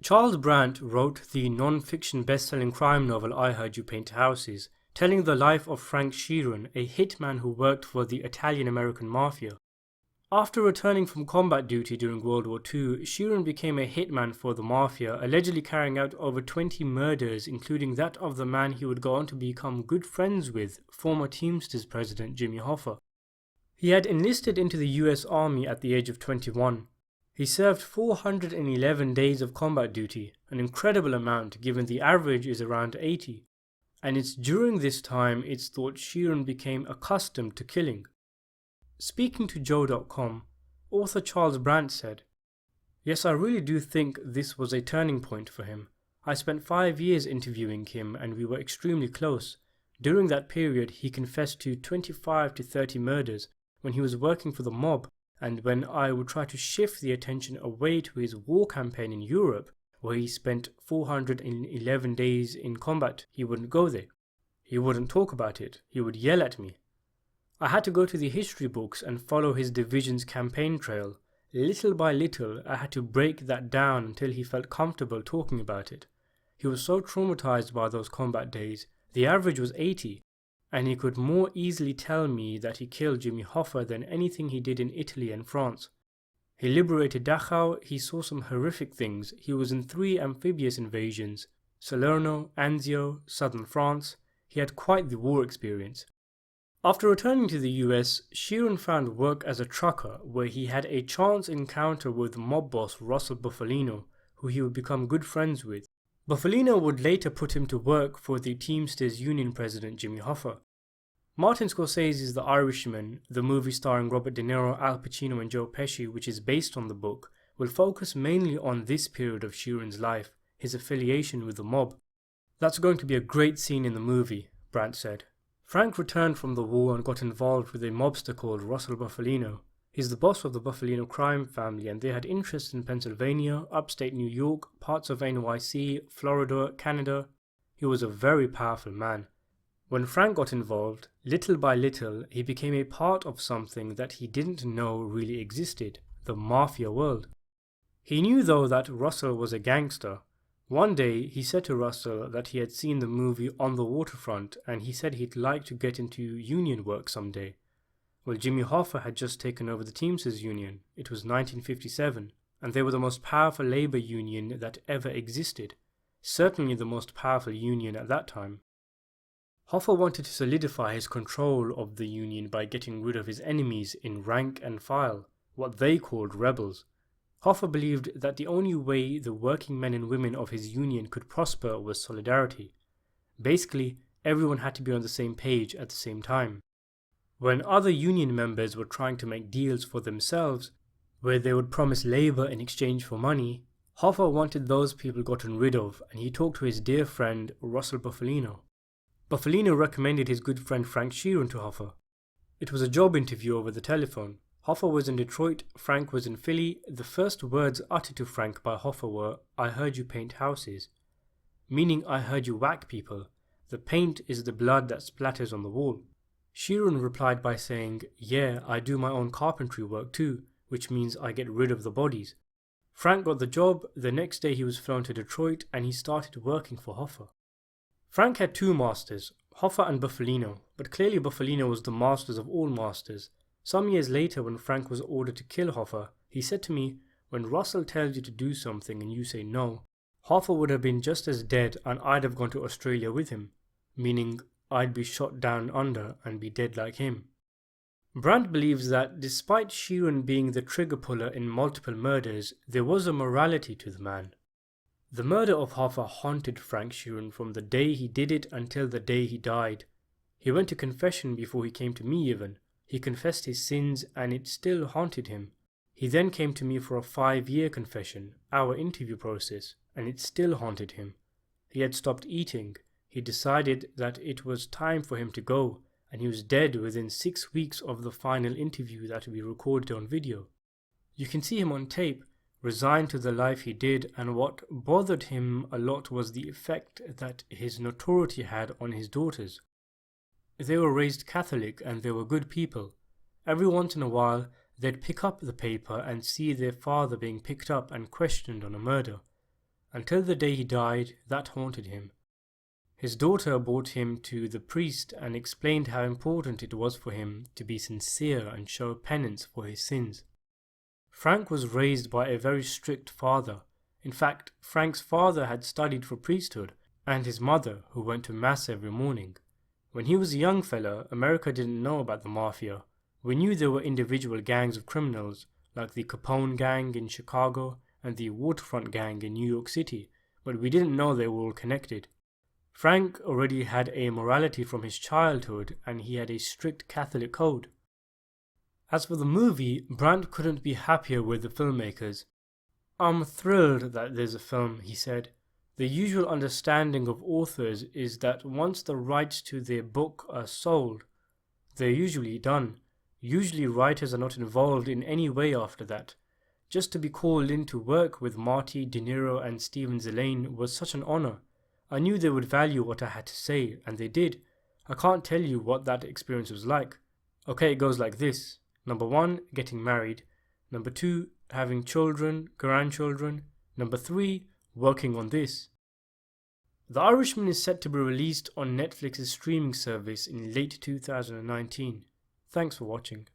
Charles Brandt wrote the non-fiction best-selling crime novel I Heard You Paint Houses, telling the life of Frank Sheeran, a hitman who worked for the Italian-American mafia. After returning from combat duty during World War II, Sheeran became a hitman for the mafia, allegedly carrying out over 20 murders, including that of the man he would go on to become good friends with, former Teamsters president Jimmy Hoffa. He had enlisted into the US Army at the age of 21. He served 411 days of combat duty, an incredible amount given the average is around 80. And it's during this time it's thought Sheeran became accustomed to killing. Speaking to Joe.com, author Charles Brandt said, "Yes, I really do think this was a turning point for him. I spent 5 years interviewing him and we were extremely close. During that period he confessed to 25 to 30 murders when he was working for the mob, and when I would try to shift the attention away to his war campaign in Europe, where he spent 411 days in combat, he wouldn't go there. He wouldn't talk about it. He would yell at me. I had to go to the history books and follow his division's campaign trail. Little by little, I had to break that down until he felt comfortable talking about it. He was so traumatized by those combat days, the average was 80, and he could more easily tell me that he killed Jimmy Hoffa than anything he did in Italy and France. He liberated Dachau, he saw some horrific things, he was in 3 amphibious invasions, Salerno, Anzio, southern France, he had quite the war experience. After returning to the US, Sheeran found work as a trucker where he had a chance encounter with mob boss Russell Bufalino, who he would become good friends with. Bufalino would later put him to work for the Teamsters union president Jimmy Hoffa. Martin Scorsese's The Irishman, the movie starring Robert De Niro, Al Pacino and Joe Pesci, which is based on the book, will focus mainly on this period of Sheeran's life, his affiliation with the mob. "That's going to be a great scene in the movie," Brandt said. Frank returned from the war and got involved with a mobster called Russell Bufalino. He's the boss of the Bufalino crime family and they had interests in Pennsylvania, upstate New York, parts of NYC, Florida, Canada. He was a very powerful man. When Frank got involved, little by little, he became a part of something that he didn't know really existed, the mafia world. He knew though that Russell was a gangster. One day, he said to Russell that he had seen the movie On the Waterfront and he said he'd like to get into union work someday. Well, Jimmy Hoffa had just taken over the Teamsters union. It was 1957, and they were the most powerful labor union that ever existed, certainly the most powerful union at that time. Hoffa wanted to solidify his control of the union by getting rid of his enemies in rank and file, what they called rebels. Hoffa believed that the only way the working men and women of his union could prosper was solidarity. Basically, everyone had to be on the same page at the same time. When other union members were trying to make deals for themselves, where they would promise labor in exchange for money, Hoffa wanted those people gotten rid of, and he talked to his dear friend Russell Bufalino. Bufalino recommended his good friend Frank Sheeran to Hoffa. It was a job interview over the telephone. Hoffa was in Detroit, Frank was in Philly. The first words uttered to Frank by Hoffa were, "I heard you paint houses," meaning I heard you whack people. The paint is the blood that splatters on the wall. Sheeran replied by saying, "Yeah, I do my own carpentry work too, which means I get rid of the bodies." Frank got the job. The next day he was flown to Detroit and he started working for Hoffa. Frank had 2 masters, Hoffa and Bufalino, but clearly Bufalino was the masters of all masters. Some years later, when Frank was ordered to kill Hoffa, he said to me, "When Russell tells you to do something and you say no, Hoffa would have been just as dead and I'd have gone to Australia with him," meaning I'd be shot down under and be dead like him. Brandt believes that despite Sheeran being the trigger puller in multiple murders, there was a morality to the man. The murder of Hoffa haunted Frank Sheeran from the day he did it until the day he died. He went to confession before he came to me even. He confessed his sins and it still haunted him. He then came to me for a 5-year confession, our interview process, and it still haunted him. He had stopped eating. He decided that it was time for him to go, and he was dead within 6 weeks of the final interview that we recorded on video. You can see him on tape, resigned to the life he did, and what bothered him a lot was the effect that his notoriety had on his daughters. They were raised Catholic and they were good people. Every once in a while, they'd pick up the paper and see their father being picked up and questioned on a murder. Until the day he died, that haunted him. His daughter brought him to the priest and explained how important it was for him to be sincere and show penance for his sins. Frank was raised by a very strict father. In fact, Frank's father had studied for priesthood, and his mother, who went to mass every morning. When he was a young fella, America didn't know about the mafia. We knew there were individual gangs of criminals, like the Capone gang in Chicago and the Waterfront gang in New York City, but we didn't know they were all connected. Frank already had a morality from his childhood, and he had a strict Catholic code. As for the movie, Brandt couldn't be happier with the filmmakers. "I'm thrilled that there's a film," he said. "The usual understanding of authors is that once the rights to their book are sold, they're usually done. Usually writers are not involved in any way after that. Just to be called in to work with Marty, De Niro and Steven Zellane was such an honor. I knew they would value what I had to say, and they did. I can't tell you what that experience was like. Okay, it goes like this. Number 1, getting married. Number 2, having children, grandchildren. Number 3, working on this." The Irishman is set to be released on Netflix's streaming service in late 2019. Thanks for watching.